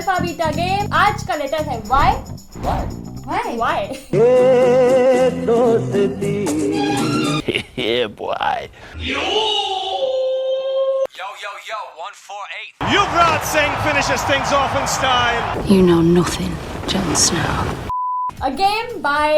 Alpha beta game. आज का letter है Y। Y। Yeah, boy. Yo, 148. Yuvraj Singh finishes things off in style. You know nothing, Jon Snow. A game by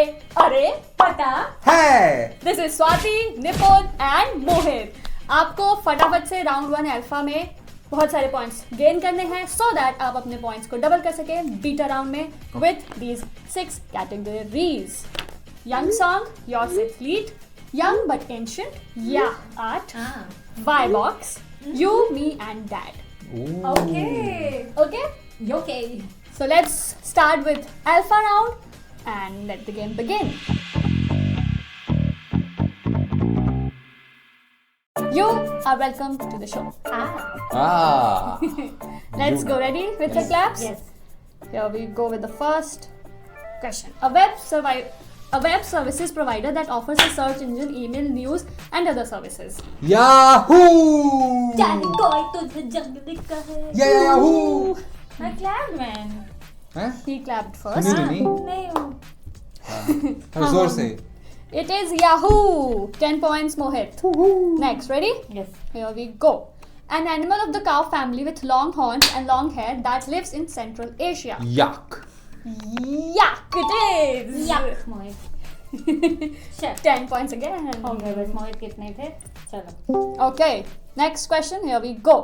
अरे पता है। This is Swati, Nipon and Mohit। आपको फटाफट से round 1 alpha में बहुत सारे पॉइंट्स गेन करने हैं so that आप अपने पॉइंट्स को डबल कर सके बीटा राउंड में with these 6 categories। Young song, your sixth lead, young but ancient, yeah art, Y box, you, me and dad। Okay? So let's start with alpha round and let the game begin। You are welcome to the show। Let's go, ready with the claps? Yes। Here we go with the first question। A web services provider that offers a search engine, email, news and other services। Yahoo! कोई तुझे जंगली का है। Yahoo! मैं clapped man। हैं? He clapped first। सुनी नहीं? नहीं हूँ। जोर से। It is Yahoo! 10 points, Mohit। Next, ready? Yes। Here we go। An animal of the cow family with long horns and long hair that lives in Central Asia। Yak. Yak it is! Yuck, Mohit. Shit। 10 points again। हो गए बस मोहित कितने थे? चलो। Okay, next question. Here we go।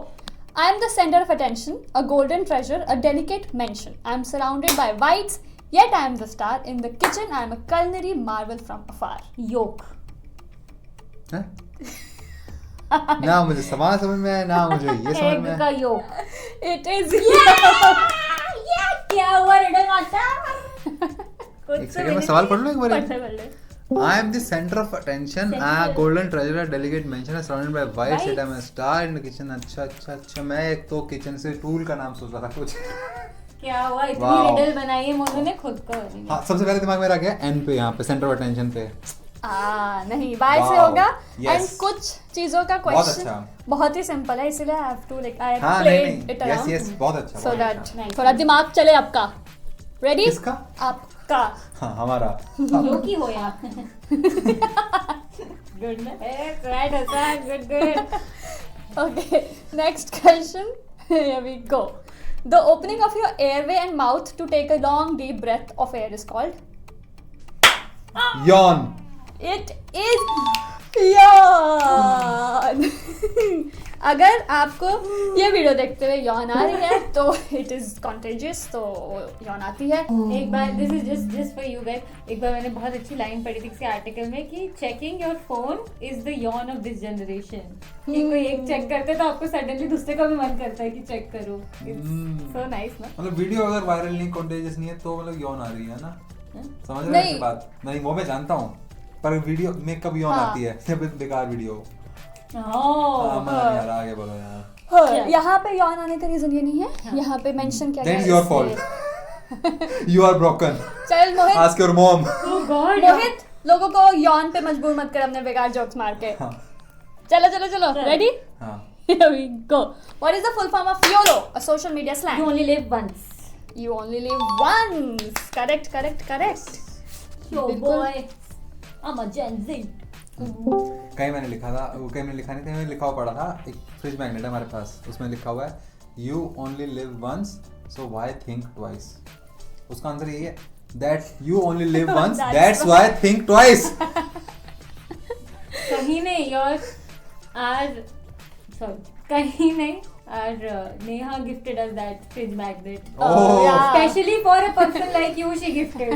I am the center of attention, a golden treasure, a delicate mention. I am surrounded by whites, yet I am the star in the kitchen. I am a culinary marvel from afar। Yolk। हैं? ना मुझे सवाल समझ में आया, ना मुझे ये समझ में Egg का आया। yolk। It is क्या हुआ रिडल मास्टर? एक सेकंड में सवाल पढ़ लो एक बार। पढ़ ले। I am the center of attention, a golden treasure, a delicate mention, surrounded by whites, yet I am a star in the kitchen। अच्छा मैं एक तो किचन से टूल का नाम सोच रहा था कुछ। क्या हुआ इतनी Wow। रिडल बनाई है मोनू ने खुद को। हाँ, सबसे पहले दिमाग में रह गया एन पे, यहाँ पे सेंटर ऑफ अटेंशन पे। नहीं बाय से Wow, होगा। yes। एंड कुछ चीजों का बहुत क्वेश्चन अच्छा। बहुत ही सिंपल है, इसीलिए I have to like I हाँ प्ले नहीं इट यस अराउंड यस बहुत अच्छा सो बहुत दैट अच्छा। Nice। थोड़ा दिमाग चले आपका। रेडी? किसका? आपका। हाँ हमारा। योगी हो यार। गुड ना? Right Hasan good. Okay, next question. Here we go. The opening of your airway and mouth to take a long deep breath of air is called? Yon. It is yawn। अगर आपको ये वीडियो देखते हुए yawn आ रही है तो it is contagious, तो yawn आती है। एक बार this is just for you guys. एक बार मैंने बहुत अच्छी लाइन पढ़ी थी किसी आर्टिकल में कि checking your phone is the Yon of this generation. कि कोई एक चेक करते तो आपको सडनली दूसरे का भी मन करता है कि चेक करो। So nice ना? मतलब वीडियो अगर वायरल नहीं कंटेजियस नहीं है तो मतलब यॉन आ रही है ना, समझ रहे नहीं। हैं बात? नहीं वो मैं जानता हूँ पर वीडियो में कब यॉन हाँ। आती है जब बेकार वीडियो। ओह मजा नहीं आ रहा, आगे बोलो यार। हाँ, यहाँ पे yawn आने का रीजन ये नहीं है। यहाँ पे मेंशन क्या Then it's गया your है fault. You are broken. चल मोहित। Ask your mom. गॉड। मोहित लोगों को yawn पे मजबूर मत कर अपने बेकार जोक्स मार के। हाँ चलो रेडी? हाँ। Here we go। What is the full form of YOLO? A social media slang। You only live once। You only live once। Correct। Yo बिल्कुल। boy, I'm a Gen Z। कहीं मैंने लिखा था, वो कहीं मैंने लिखा नहीं था, मैंने लिखा हुआ पड़ा था। एक फ्रिज मैग्नेट है हमारे पास, उसमें लिखा हुआ है You only live once, so why think twice। उसका आंसर यही है that you only live once, that's why think twice। कहीं नहीं योर आर सॉरी कहीं नहीं और Neha gifted us that fridge magnet Oh। Specially for a person like you she gifted.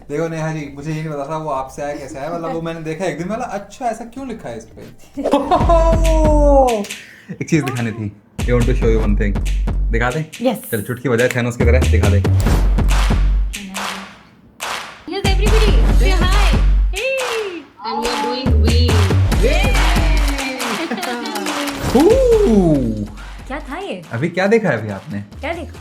देखो नेहा जी, मुझे ये नहीं पता था वो आपसे आया कैसे आया, मतलब वो मैंने देखा एक दिन वाला, अच्छा ऐसा क्यों लिखा है इस पे। एक चीज दिखानी थी। I want to show you one thing। दिखा दे? Yes। चल चुटकी बजाए थैनोस की तरह, दिखा दे। Here's everybody. Say hi. Hey. And we're doing we. क्या था ये? अभी क्या देखा है अभी आपने? क्या देखा?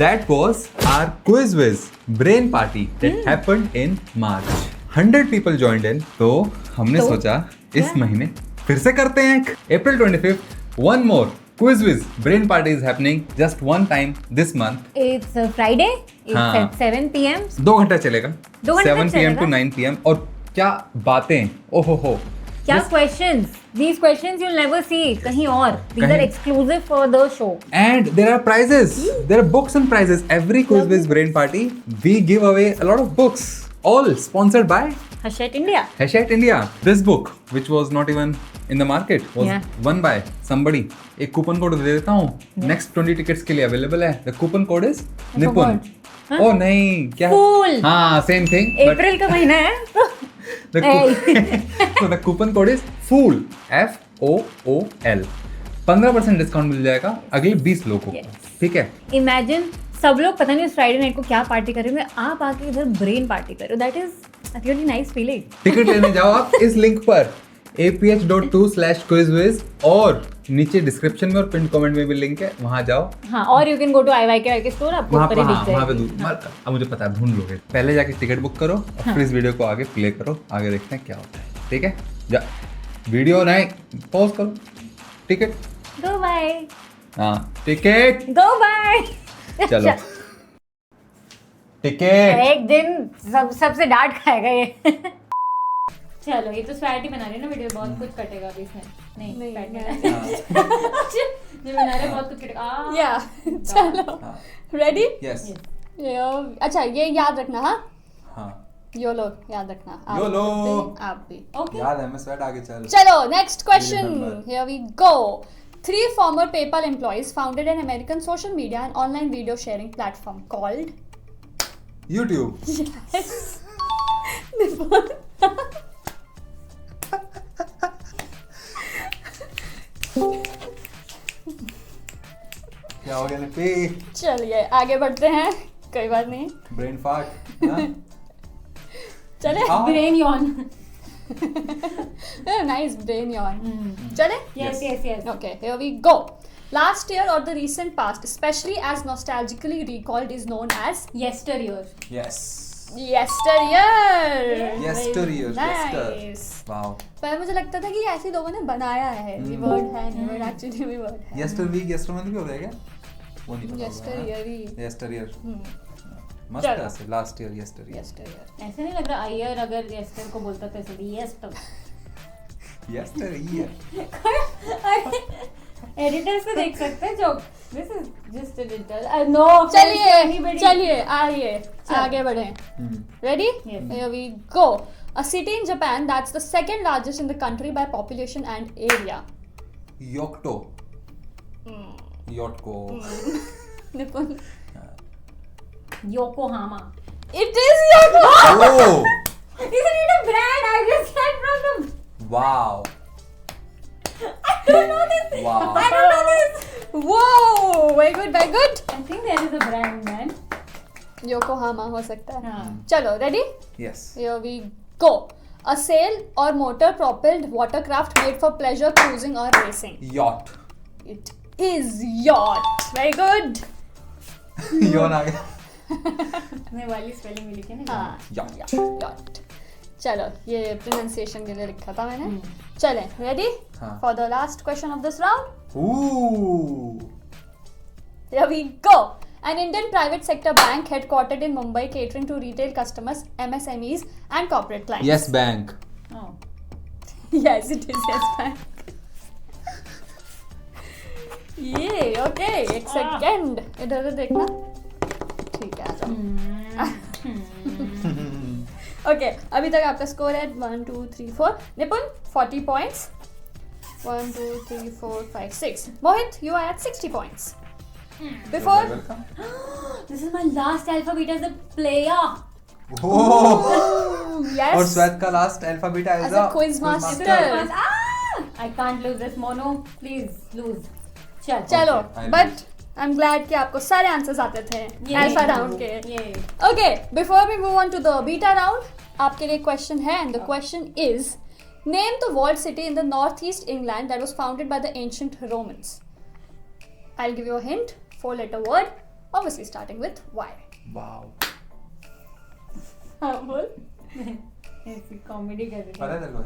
That was our quiz whiz brain party that happened in March. 100 people joined in, तो हमने सोचा इस महीने फिर से करते हैं। April 25th, one more Quiz Wiz Brain Party is happening just one time this month. It's Friday. It's हाँ. at 7 p.m. 2 घंटा चलेगा. 2 घंटा 7 p.m. to चलेगा? 9 p.m. और क्या बातें, ओहो हो. क्या questions? These questions you'll never see कहीं और. These are कहीं- exclusive for the show. And there are prizes. There are books and prizes. Every Quiz Wiz Brain Party, we give away a lot of books. All sponsored by Hachette India. Hachette India. This book, which was not even in the market, was Yeah. won by somebody. एक coupon code दे देता हूँ. Next 20 tickets के लिए available है. The coupon code is निपुण. हाँ? Oh नहीं, क्या? Fool. हाँ, same thing. but April का महीना है. so the coupon code is FOOL. FOOL. 15% discount मिल जाएगा अगले 20 लोगों को. Yes. ठीक है. Imagine सब लोग पता नहीं उस फ्राइडे नाइट को क्या पार्टी कर रहे होंगे, आप आके इधर ब्रेन पार्टी करो. That is really nice feeling. Ticket लेने जाओ आप इस लिंक पर aph.2/quizwiz और नीचे डिस्क्रिप्शन में और पिन कमेंट में भी लिंक है, वहां जाओ. हाँ, और you can go to IYK के स्टोर, आपको वहां ऊपर पर ही दिख वहां पे जाएगी. अब मुझे पता है ढूंढ लोगे. पहले जाके टिकट बुक करो और फिर इस वीडियो को आगे प्ले करो, आगे देखते हैं क्या होता है. ठीक है, जा वीडियो नहीं पॉज करो. टिकट, गो बाय. हाँ टिकट, गो बाय. चलो टिकट. एक दिन सबसे डांट खाएगा ये. चलो, ये तो स्वैटी बना रही है ना वीडियो, बहुत कुछ कटेगा अभी इसमें. नहीं fat नहीं जो बना रहे बहुत कुछ कटेगा. Yeah. चलो. Ready? यस. अच्छा, ये याद रखना. हाँ, हाँ योलो याद रखना. आप YOLO. भी, आप भी. ओके. याद है, मैं स्वेट आगे चल. Chalo, next question. remember. Here we go. 3 former PayPal employees founded an American social media and online video sharing platform called YouTube. क्या हो गया निपी? चलिए आगे बढ़ते हैं. कोई बात नहीं. Brain fart. चले. हाँ. Brain yawn. Nice brain yawn. चले. Yes. Okay, here we go. Last year or the recent past, especially as nostalgically recalled, is known as Yesteryear. Yes. yesteryear. Yesteryear. Nice. Wow. पर मुझे लगता था कि ऐसे लोगों ने बनाया है. ये वर्ड है नहीं, वर्ड एक्चुअली भी वर्ड है. Yester week, yester month भी हो जाएगा? वो नहीं पता. Yesteryear ही. Yesteryear. मस्त चलो. है ऐसे. Last year, yesteryear. Yesteryear. ऐसे नहीं लग रहा आयर अगर येस्टर को बोलता तो ऐसे भी येस्टर. Yesteryear. एडिटर्स को देख सकते हैं joke. This is just editor. No. चलिए आइए आगे बढ़े. Ready? Yes. Here we go. A city in Japan that's the second largest in the country by population and area. Yokto. Yotko. Nippon. Yokohama. It is Yokohama. Oh! Isn't it a brand? I just said from the. Wow. I don't know this. Wow. I don't know this. Whoa! Very good, very good. I think there is a brand, man. Yokohama हो सकता है. हाँ. चलो, ready? Yes. Here we go. A sail or motor-propelled watercraft made for pleasure cruising or racing. Yacht. It is yacht. Very good. Yawn आ गया. मैं वाली spelling में लिखे ना. हाँ. Yacht. Yacht. चलो, ये pronunciation के लिए लिखा था मैंने. चलें, ready? हाँ. For the last question of this round. Ooh. Here we go. An Indian private sector bank headquartered in Mumbai catering to retail customers, MSMEs and corporate clients. Yes Bank. Oh. Yes, it is Yes Bank. ये okay, एक second इधर देखना. ठीक है, आ जाओ. Okay, अभी तक आपका स्कोर है 1 2 3 4. निपुण 40 points. 1 2 3 4 5 6. Mohit, you are at 60 points. Before Welcome. This is my last alpha beta as a player. Oh. yes. और स्वेत का last alpha beta As a quiz master. I can't lose this mono. Please lose. चल. चलो, Okay, I but I'm glad कि आपको सारे answers आते थे alpha round के. ये. Okay, before we move on to the beta round, आपके लिए क्वेश्चन है and the question is name the walled city in the northeast England that was founded by the ancient Romans. I'll give you a hint. 4-letter word, obviously starting with Y. Wow. हाँ बोल. ऐसी comedy कर रही पता है है. तेरे को?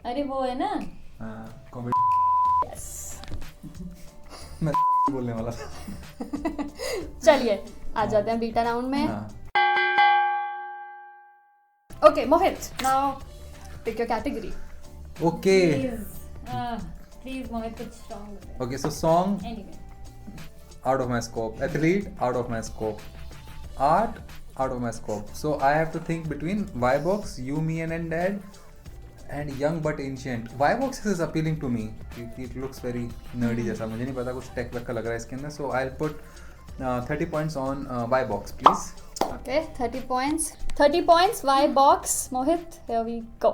अरे वो है ना. हाँ, कॉमेडी. Yes. मैं बोलने वाला था। चलिए आ जाते हैं बीटा राउंड में। हाँ। Okay Mohit, now pick your category. Okay please Mohit कुछ strong okay, so song anyway out of my scope, athlete out of my scope, art out of my scope. So I have to think between Vibox, You, Me and Dad, and Young but Ancient. Vibox is appealing to me. It looks very nerdy जैसा, मुझे नहीं पता, कुछ take वेक का लग रहा है इसके अंदर. So I'll put 30 points on Vibox, please. Okay, 30 points. 30 points, Y box. Mohit, here we go.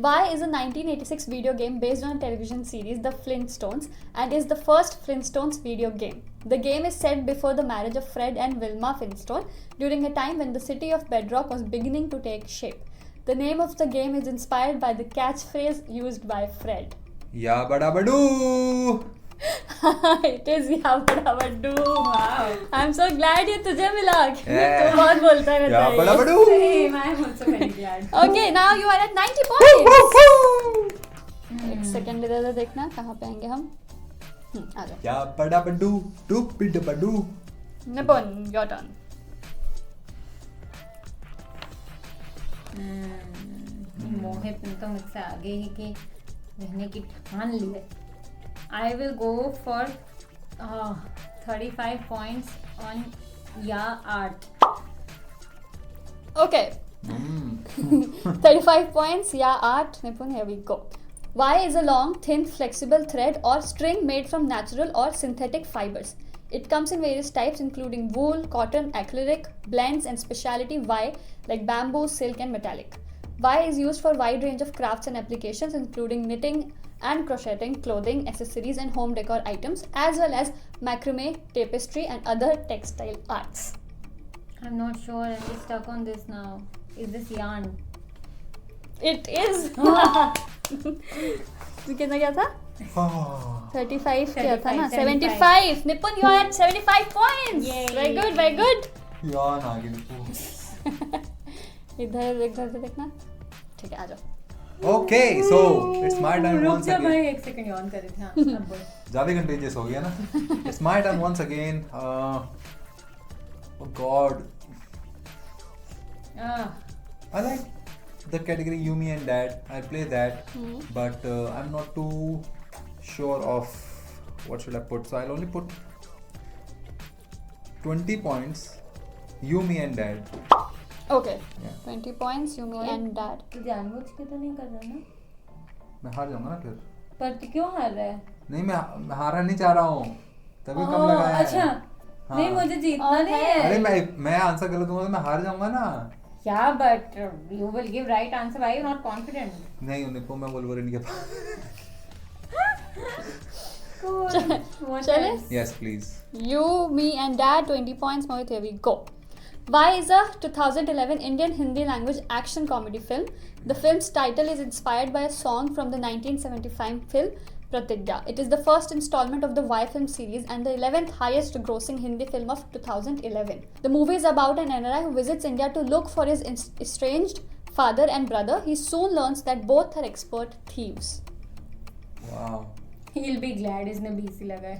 Y is a 1986 video game based on a television series, The Flintstones, and is the first Flintstones video game. The game is set before the marriage of Fred and Wilma Flintstone during a time when the city of Bedrock was beginning to take shape. The name of the game is inspired by the catchphrase used by Fred. Yabba Badoo! It is Yabba-dabba-doo. Wow I'm so glad ये तुझे मिला। Yeah. तू बहुत बोलता रहता है। Yabba Badoo! Same I am also very glad Okay, now you are at 90 points. एक second इधर से देखना कहाँ पे आएंगे हम। आ जाओ। Yabba Badoo, doop Badoo. निपुण, your turn. मोहित ने तो मुझसे आगे ही के रहने की ठान ली है. I will go for 35 points on या art. Okay. 35 points, yeah, art. Nipun, here we go. Y is a long, thin, flexible thread or string made from natural or synthetic fibers. It comes in various types including wool, cotton, acrylic, blends and specialty Y like bamboo, silk and metallic. Y is used for a wide range of crafts and applications including knitting and crocheting, clothing, accessories and home decor items as well as macrame, tapestry and other textile arts. I'm not sure. I'm just stuck on this now. Is this yarn? It is. कितना क्या था? 35 क्या था ना? 75. Nipun, you are at 75 points. Yay. Very good, very good. यान आ गई. इधर से देखना. ठीक है, आ जाओ. Okay, so it's my turn रुक once जा भाई, again. एक सेकंड यान कर रहे थे. हाँ, अब बोल. ज़्यादा contagious हो गया ना. It's my turn once again. Oh God. I like the category You, Me and Dad. I play that, but I'm not too sure of what should I put. So I'll only put 20 points. You, Me and Dad. Okay. Yeah. 20 points, you, me and Dad. तू जानबूझ के तो नहीं कर रहा ना? मैं हार जाऊंगा ना फिर. पर तू क्यों हार रहा है? नहीं, मैं हारना नहीं चाह रहा हूँ. तभी कम लगाया है. अच्छा. हाँ. नहीं, मुझे जीतना और नहीं है. अरे है. मैं आंसर गलत दूंगा तो मैं हार जाऊंगा ना. Yeah, but you will give right answer. Why you not confident? नहीं, उनको मैं वोल्वरिन के पास. Cool. What चले? else? Yes, please. You, me and Dad, 20 points. Mohit, here we go. Y is a 2011 Indian Hindi language action comedy film. The film's title is inspired by a song from the 1975 film Pratigya. It is the first installment of the Y film series and the 11th highest grossing Hindi film of 2011. The movie is about an NRI who visits India to look for his estranged father and brother. He soon learns that both are expert thieves. Wow. He'll be glad इसने BC लगाया.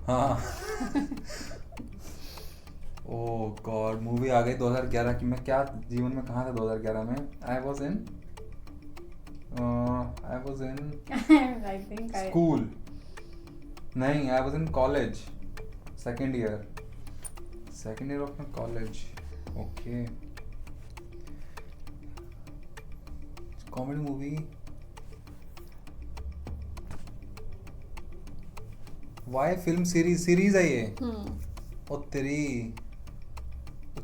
हाँ. Oh God, movie आ गई 2011 की. मैं क्या जीवन में कहाँ था 2011 में? I was in I think I. school. नहीं, I was in college. Second year of my college. Okay. Comedy movie. Why film series है ये? ओ तेरी.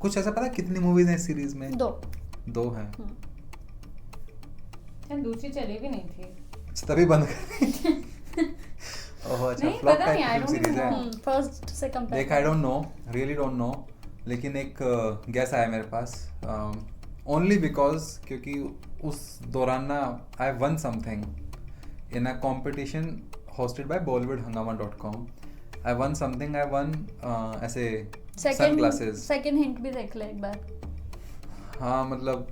कुछ ऐसा पता कितनी मूवीज हैं सीरीज में? 2 हैं. यार दूसरी चली भी नहीं थी. तभी बंद कर. ओह अच्छा, नहीं, फ्लॉप पता नहीं, I टाइप don't सीरीज है. know. First से compare. देख, I don't know, really don't know, लेकिन एक गैस आया मेरे पास. ओनली बिकॉज क्योंकि उस दौरान ना I one something in a competition hosted by bollywoodhangama.com. I won something. I won ऐसे sunglasses. Second hint भी देख ले एक बार. हाँ, मतलब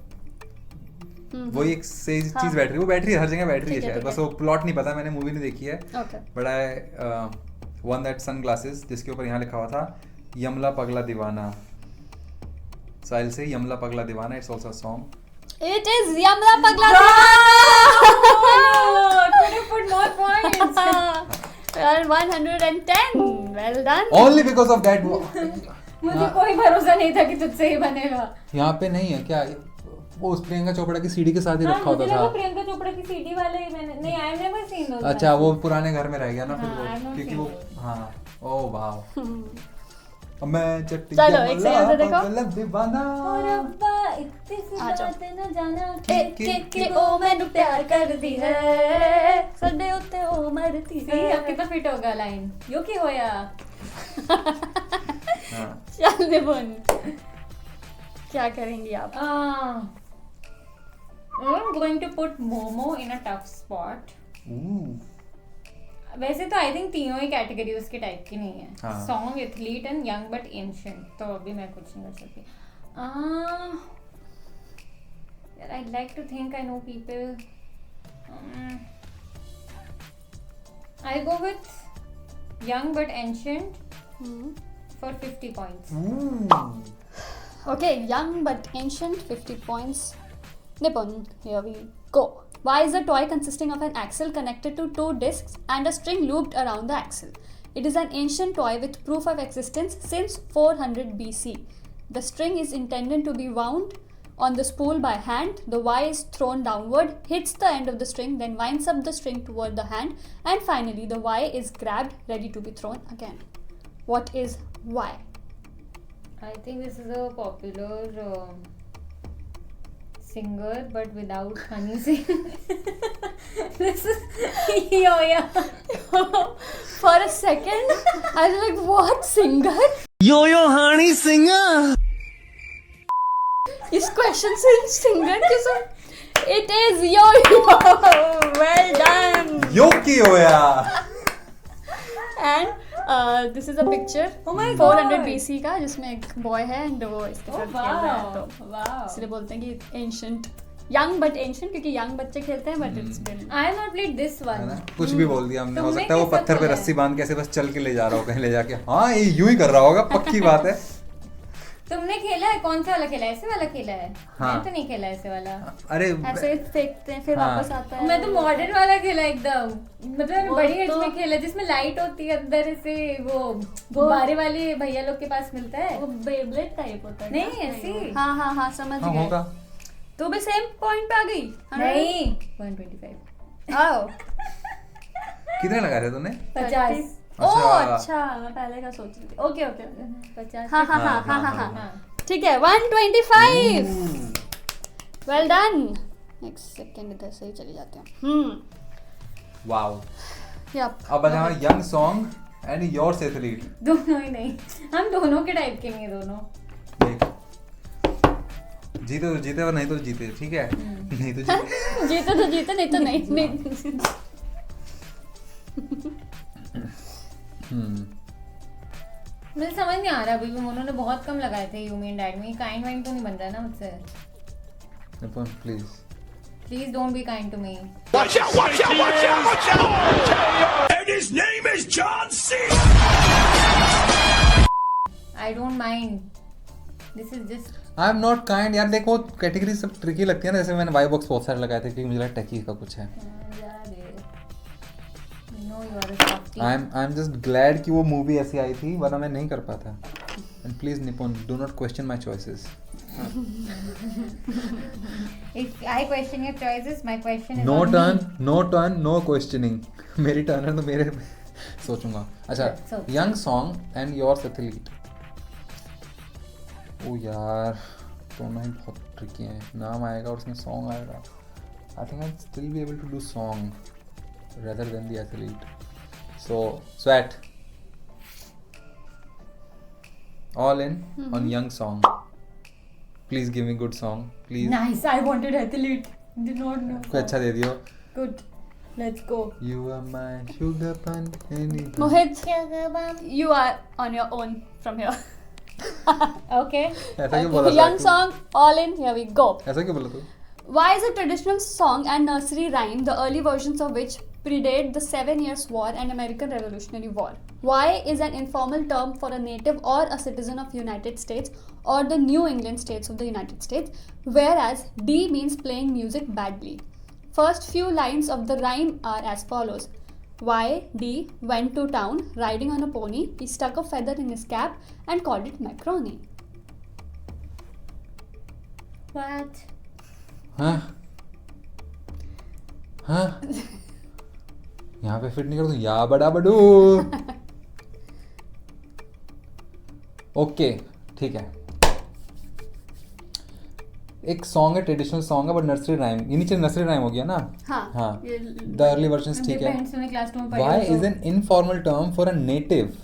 वही एक सही चीज बैठ रही है. वो बैठ रही है, हर जगह बैठ रही है ठीक है, शायद. ठीक बस है. वो प्लॉट नहीं पता, मैंने मूवी नहीं देखी है. Okay. But I one that sunglasses जिसके ऊपर यहाँ लिखा हुआ था यमला पगला दीवाना. So I'll say यमला पगला दीवाना. It's also a song. It is Yamla Pagla. Could you put more points? Well, 110. Well done. Only because of that. मुझे कोई भरोसा नहीं था कि तुझसे ही बनेगा. यहाँ पे नहीं है क्या? वो उस प्रियंका चोपड़ा की सीडी के साथ ही रखा होता मुझे लगा था. प्रियंका चोपड़ा की सीडी वाले ही मैंने नहीं आई नेवर सीन दोस. अच्छा वो पुराने घर में रह गया ना फिर हाँ, I've वो not क्योंकि seen वो those. हाँ ओ वाह. अब मैं चट्टी चलो, एक सेकंड से देखो. पगला दीवाना. और अब्बा इतनी सी आ जाओ. बात न जाना के ओ मैनू प्यार कर दी है सडे उत्ते ओ मरती सी है. अब कितना फिट होगा लाइन यो की होया. हाँ. चल निपुण क्या करेंगी आप? I'm going to put Momo in a tough spot. Ooh. वैसे तो आई थिंक तीनों ही कैटेगरी उसके टाइप की नहीं है. हाँ. Song athlete and young but ancient. तो अभी मैं कुछ नहीं कर सकती. यार I like to think I know people. I go with young but ancient for 50 points. Okay, young but ancient, 50 points. Nippon, here we go. Why is a toy consisting of an axle connected to 2 discs and a string looped around the axle? It is an ancient toy with proof of existence since 400 BC. The string is intended to be wound on the spool by hand. The Y is thrown downward, hits the end of the string, then winds up the string toward the hand, and finally the Y is grabbed, ready to be thrown again. What is Y? I think this is a popular singer, but without Honey Singh. This is yeah. For a second, I was like, what singer? Yo-yo honey singer. इस question से singer किस? It is Yo-Yo. Well done. यो की होया. And this is a picture. Oh my 400 God. BC का जिसमें एक boy है and वो इसके Oh साथ खेल रहा है. wow. तो Wow. इसलिए बोलते हैं कि एंशिएंट, यंग बट एंशिएंट क्योंकि यंग बच्चे खेलते हैं but it's been. I have not played this है one. ना? कुछ भी बोल दिया हमने. हो तुमने सकता है वो कैसा पत्थर पे खेला रस्सी है? बांध के ऐसे बस चल के ले जा रहा हो कहीं ले जाके. हाँ ये यूं ही कर रहा होगा पक्की बात है. तुमने खेला है? कौन सा वाला खेला है? ऐसे वाला खेला है? हाँ. मैंने तो नहीं खेला ऐसे वाला. अरे ऐसे फेंकते हैं फिर हाँ. वापस आता है. मैं तो मॉडर्न वाला खेला एकदम. मतलब वो बड़ी एज तो- में खेला जिसमें लाइट होती है अंदर से वो वो- बारे वाले भैया लोग के पास मिलता है. वो बेब्लेड टाइप होता है. नहीं, ऐसी. हाँ हाँ हाँ समझ हाँ गए. होगा. तू भी सेम पॉइंट पे आ गई. नहीं 125. आओ. कितने लगा रहे तूने? 50. ओह अच्छा. अच्छा मैं पहले का सोच रही थी. Okay okay. 50. हाँ हाँ हाँ हाँ, हाँ हाँ हाँ, हाँ. हाँ. ठीक है 125. Well done. एक सेकंड इधर से ही चली जाते हैं. वाओ. यप. अब बजा young song and yours athlete. दोनों ही नहीं. हम दोनों के टाइप के नहीं है दोनों. देख जीते तो जीते और नहीं तो जीते. ठीक है. नहीं तो जीते. जीते तो जीते नहीं तो नहीं. मुझे समझ नहीं आ रहा अभी भी. उन्होंने बहुत कम लगाए थे यू मीन डैड में. काइंड वाइंड तो नहीं बन रहा ना मुझसे. Nipun please. Please don't be kind to me. Watch out, watch out, watch out, watch out. And his name is John C. I don't mind. This is just. I am not kind. यार देखो category सब tricky लगती है ना. जैसे मैंने Y box बहुत सारे लगाए थे क्योंकि मुझे लगा टेकी का कुछ है. No you are a softy. I am just glad कि वो मूवी ऐसी आई थी वरना मैं नहीं कर पाता. And please Nipun do not question my choices. If I question your choices, my question is no on turn me. No questioning. मेरी टर्न है तो मेरे सोचूंगा. अच्छा सोच. Young song and yours athlete. ओ यार दोनों ही बहुत ट्रिकी हैं. नाम आएगा और उसमें सॉन्ग आएगा. I think I still be able to do song rather than the athlete. So sweat all in on young song. Please give me good song please. Nice. I wanted athlete. Did not know. कोई अच्छा दे दियो. Good. Let's go. You are my sugar bun. Mohit, you are on your own from here. Okay. ऐसा क्यों बोला? Young song, all in. Here we go. ऐसा क्यों बोला तू? Why is a traditional song and nursery rhyme, the early versions of which predate the 7 Years' War and American Revolutionary War? Y is an informal term for a native or a citizen of United States or the New England states of the United States, whereas D means playing music badly. First few lines of the rhyme are as follows. Y.D. went to town riding on a pony. He stuck a feather in his cap and called it macaroni. What? हाँ हाँ यहाँ पे fit नहीं कर दूँ या बड़ा बडू ओके ठीक है एक सॉन्ग है ट्रेडिशनल सॉन्ग है बट नर्सरी राइम ये नीचे नर्सरी राइम हो गया ना हाँ द अर्ली वर्जन ठीक है Depends, मैंने क्लास 2 में पढ़ी Why तो- is an informal term for a native?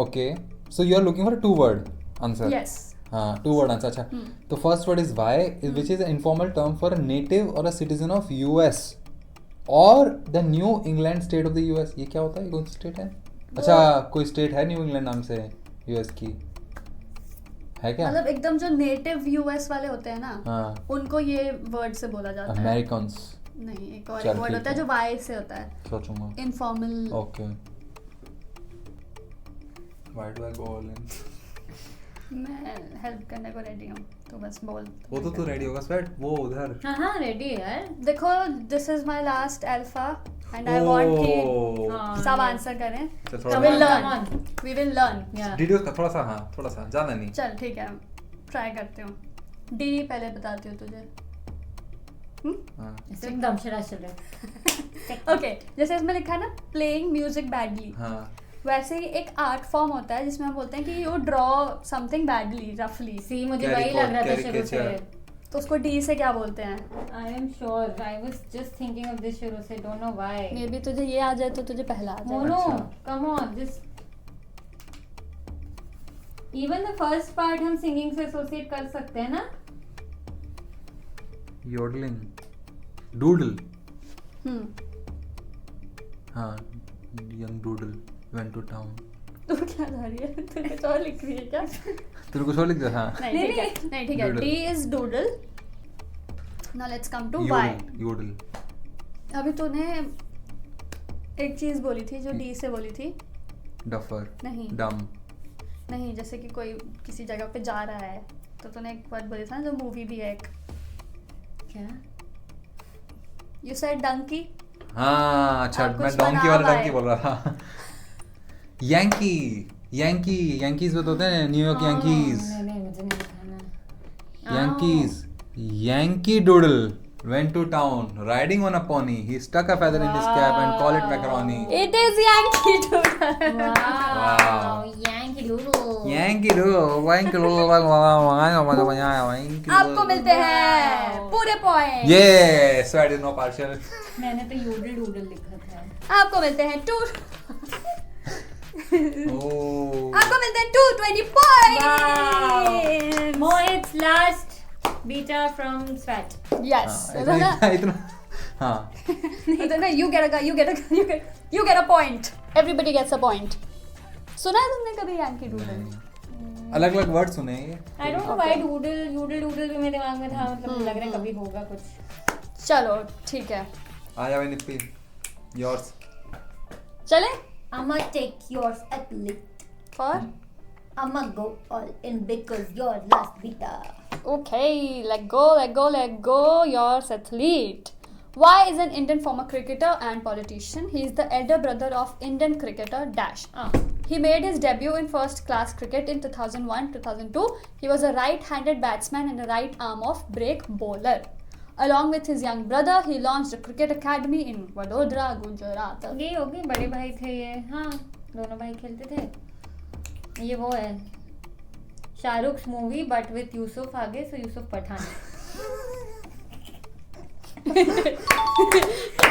Okay, so you are looking for a two-word answer. Yes. हाँ, two-word answer. अच्छा. तो first word is why, which is an informal term for a native or a citizen of US or the New England state of the US. ये क्या होता है? ये कौन सी state है? अच्छा, कोई state है New England नाम से US की? है क्या? मतलब एकदम जो नेटिव यूएस वाले होते हैं ना हाँ. उनको ये वर्ड से बोला जाता है Americans. नहीं एक और चल, वर्ड ठीक होता है है। जो वाई से होता है सोचूंगा. Informal Okay. Why do I go all in? मैं हेल्प करने को रेडी हूँ तो बस बोल वो तो तू रेडी होगा स्वेट वो उधर हाँ हाँ रेडी है यार. देखो this is my last alpha and I want कि हाँ, सब yes. आंसर करें चल वी थोड़ा will Come learn on. We will learn Yeah. Details का थोड़ा सा हाँ थोड़ा सा ज्यादा नहीं चल ठीक है ट्राई करती हूँ डी पहले बताती हूँ तुझे हाँ एकदम शराब चल रहा है. ओके जैसे इसमें लिखा है ना प्लेइंग म्यूजिक बैडली हाँ वैसे ही एक आर्ट फॉर्म होता है जिसमें हम बोलते हैं कि यू ड्रॉ समथिंग बैडली रफली सी मुझे वही लग रहा था शुरू से. तो उसको डी से क्या बोलते हैं I am sure. I was just thinking of this शुरू से. Don't know why. May be तुझे ये आ जाए तो तुझे पहला आ जाए Mono, अच्छा. come on, just even the first part हम singing से associate कर सकते हैं ना? योडलिंग डूडल हम्म हाँ young doodle went to town तू क्या जा रही है तू कुछ और लिख रही है क्या तेरे कुछ और लिख दिया हाँ नहीं ठीक है नहीं ठीक है Doodle. D is doodle now let's come to Y yodel अभी तूने एक चीज बोली थी जो डी से बोली थी डफर नहीं। डम नहीं जैसे कि कोई किसी जगह पे जा रहा है तो तूने एक वर्ड बोली था ना जो मूवी भी है एक क्या? यू सेड डंकी हाँ अच्छा आप मैं कुछ डोंकी बना वाला पाए। डंकी बोल रहा था यंकी यंकी यंकीज में तो होते हैं न्यूयॉर्क यंकीज नहीं मुझे नहीं दिखाना. Yankees Yankee doodle went to town riding on a pony he stuck a feather in his cap and called it macaroni it is Yankee doodle Wow, Yankee Doodle. Yankee Doodle आपको मिलते हैं पूरे point ये sweat is no partial मैंने तो Yodel Doodle लिखा था. आपको मिलते हैं टू oh आपको मिलते हैं 220 points Mohit's last beta from Sweat. Yes इतना हाँ you get a point everybody gets a point सुना है तुमने कभी यांकी डूडल अलग अलग वर्ड सुने हैं ये I don't know why Doodle भी मेरे दिमाग में था. मतलब लग रहा है कभी होगा कुछ. चलो ठीक है आ जाओ निप्पी yours चले I'ma take yours athlete. For I'ma go all in because you're last beta. Okay, let go, yours athlete. Y is an Indian former cricketer and politician. He is the elder brother of Indian cricketer Dash. He made his debut in first class cricket in 2001-2002. He was a right-handed batsman and a right arm off break bowler. Along with his young brother, he launched a cricket academy in Vadodara, Gujarat. ये हो गए बड़े भाई थे ये. हाँ दोनों भाई खेलते थे. ये वो है Shahrukh movie but with Yusuf आगे सो यूसुफ पठान.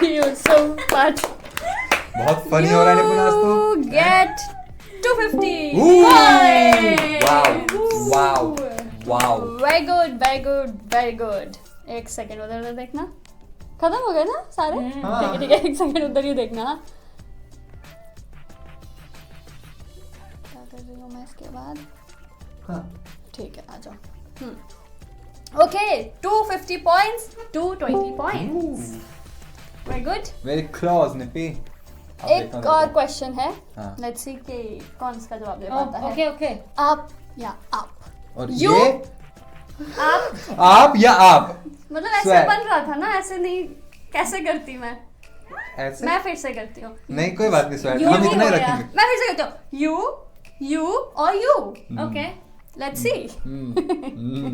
Yusuf Pat. बहुत फनी हो रहा है निपुण आज तो You get 250 Wow, wow, wow. Very good. एक सेकंड उधर देखना खत्म हो गया ना सारे हाँ। ठीक है एक सेकंड उधर ही देखना क्या कर रही हूँ मैं इसके बाद हाँ। ठीक है आ जाओ okay 250 points 220 points very good. Very close Nipi. अब एक देखना और जरा। क्वेश्चन है, हाँ। लेट्स सी कि कौन इसका जवाब दे पाता है। Okay okay. आप या आप? और You? ये आप या आप? मतलब ऐसे Swear. बन रहा था ना, ऐसे नहीं। कैसे करती मैं ऐसे फिर से करती हूँ। नहीं, कोई बात नहीं स्वेट, You हम इतना ही हो गया। रखेंगे। मैं फिर से करती हूँ, you और you। Okay. Let's see. Hmm.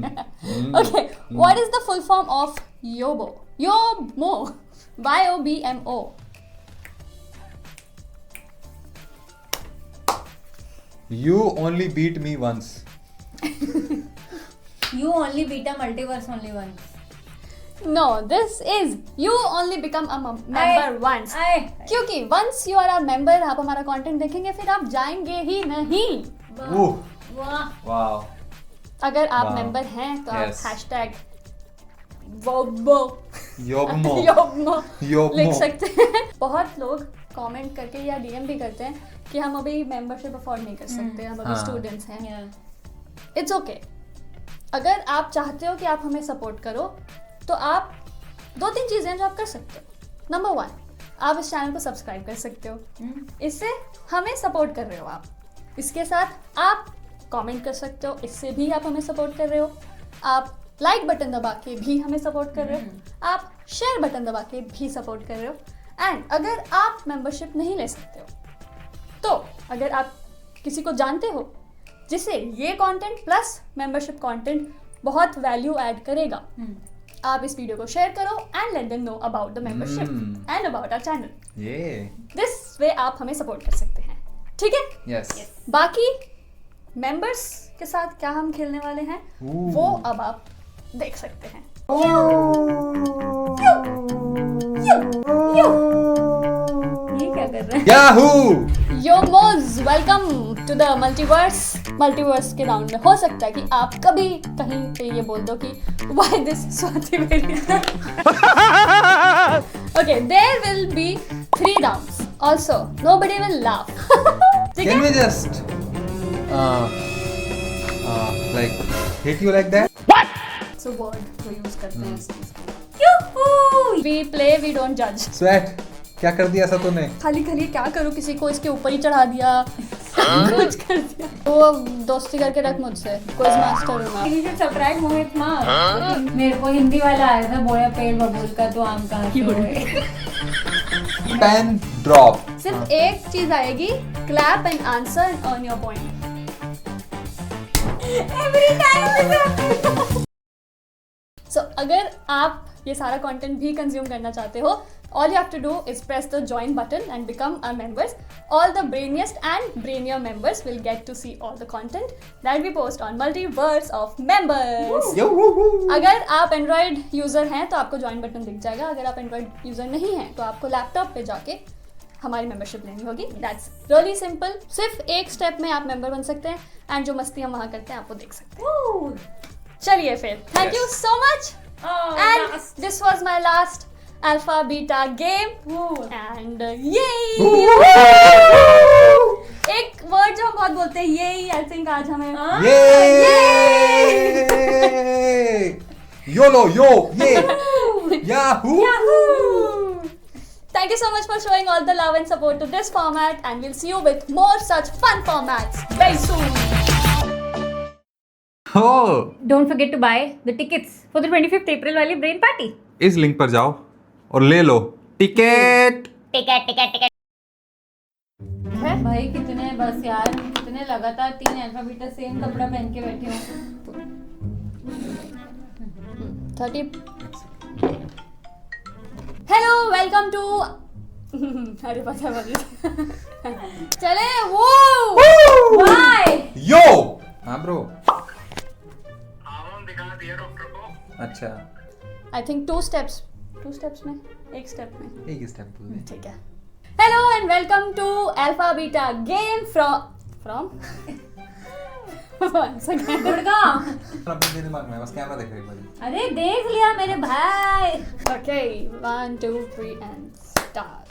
Okay, what is the full form of YOBO? YOBO. YOBMO. You only beat me once. You only beat a multiverse only once. No, this is you only become a member once. क्योंकि once you are a member, आप हमारा content देखेंगे फिर आप जाएंगे ही नहीं। Ooh, वाह। wow. अगर आप Wow. मेंबर हैं तो आप Yes. Hashtag YOBO Yobmo. लिख सकते हैं। बहुत लोग कमेंट करके या डीएम भी करते हैं कि हम अभी मेंबरशिप अफोर्ड नहीं कर सकते, हम अभी हाँ। स्टूडेंट्स हैं। Yeah. It's okay. अगर आप चाहते हो कि आप हमें सपोर्ट करो तो आप 2-3 चीज़ें हैं जो आप कर सकते हो। नंबर 1, आप इस चैनल को सब्सक्राइब कर सकते हो, इससे हमें सपोर्ट कर रहे हो आप। इसके साथ आप कमेंट कर सकते हो, इससे भी आप हमें सपोर्ट कर रहे हो। आप लाइक बटन दबा के भी हमें सपोर्ट कर रहे हो, आप शेयर बटन दबा के भी सपोर्ट कर रहे हो। एंड अगर आप मेंबरशिप नहीं ले सकते हो तो अगर आप किसी को जानते हो जिसे ये कंटेंट प्लस मेंबरशिप कंटेंट बहुत वैल्यू ऐड करेगा, आप इस वीडियो को शेयर करो and let them know about the membership and about our channel. Yeah. This way आप हमें सपोर्ट कर सकते हैं, ठीक है? Yes. बाकी मेंबर्स के साथ क्या हम खेलने वाले हैं वो अब आप देख सकते हैं। ये क्या कर रहा है? Yahoo! योमोज, वेलकम टू द मल्टीवर्स के राउंड में। हो सकता है कि आप कभी कहीं पे ये बोल दो कि why this Swati very okay, there will be 3 rounds also, nobody will laugh. ठीक Can है? we just like hit you like that? So word जो यूज करते हैं इस चीज को। वी प्ले, वी डोंट जज। Sweat, क्या कर दिया ऐसा तूने? खाली खाली क्या करूँ, किसी को इसके ऊपर ही चढ़ा दिया, कुछ कर दिया। वो दोस्ती करके रख मुझसे, क्विज मास्टर हूँ मैं। You should subscribe मोहित माँ। मेरे को हिंदी वाला आया था, बोया पेड़ बबूल का तो आम कहाँ से हुए? Pen drop. सिर्फ एक चीज आएगी, clap and answer and earn your point. So अगर आप ये सारा कंटेंट भी कंज्यूम करना चाहते हो, all you have to do is press the join button and become our members. All the brainiest and brainier members will get to see all the content that we post on Multiverse of Members. Yo, woo, woo. अगर आप Android user हैं तो आपको join button दिख जाएगा। अगर आप Android user नहीं हैं तो आपको लैपटॉप पे जाके हमारी मेंबरशिप लेनी होगी। That's really simple. सिर्फ एक स्टेप में आप मेंबर बन सकते हैं एंड जो मस्ती हम वहाँ करते हैं आपको देख सकते हैं। चलिए फिर, thank you so much and this was my last alpha beta game and एक वर्ड जो हम बहुत बोलते हैं, ये आई थिंक आज हमें Yay! YOLO, yo, yeah. Yahoo! Thank you so much for showing all the love and support to this format, and we'll see you with more such fun formats very soon. Oh, Don't forget to buy the tickets for the 25th April वाली brain party. इस link पर जाओ और ले लो ticket. भाई कितने बस यार, कितने लगातार 3 अल्फा बीटा सेम कपड़ा पहन के बैठे हो। 30. Hello, welcome to. अरे पता नहीं। चले वो। Why? यो हाँ ब्रो। अच्छा, I think 2 steps. 2 steps में, एक step में। एक स्टेप बोल दे। ठीक है। Hello and welcome to Alpha Beta game from. Once again. Gurgaon. अपने दिमाग में बस कैमरा देख रही है। अरे देख लिया मेरे भाई। Okay, 1, 2, 3 and start.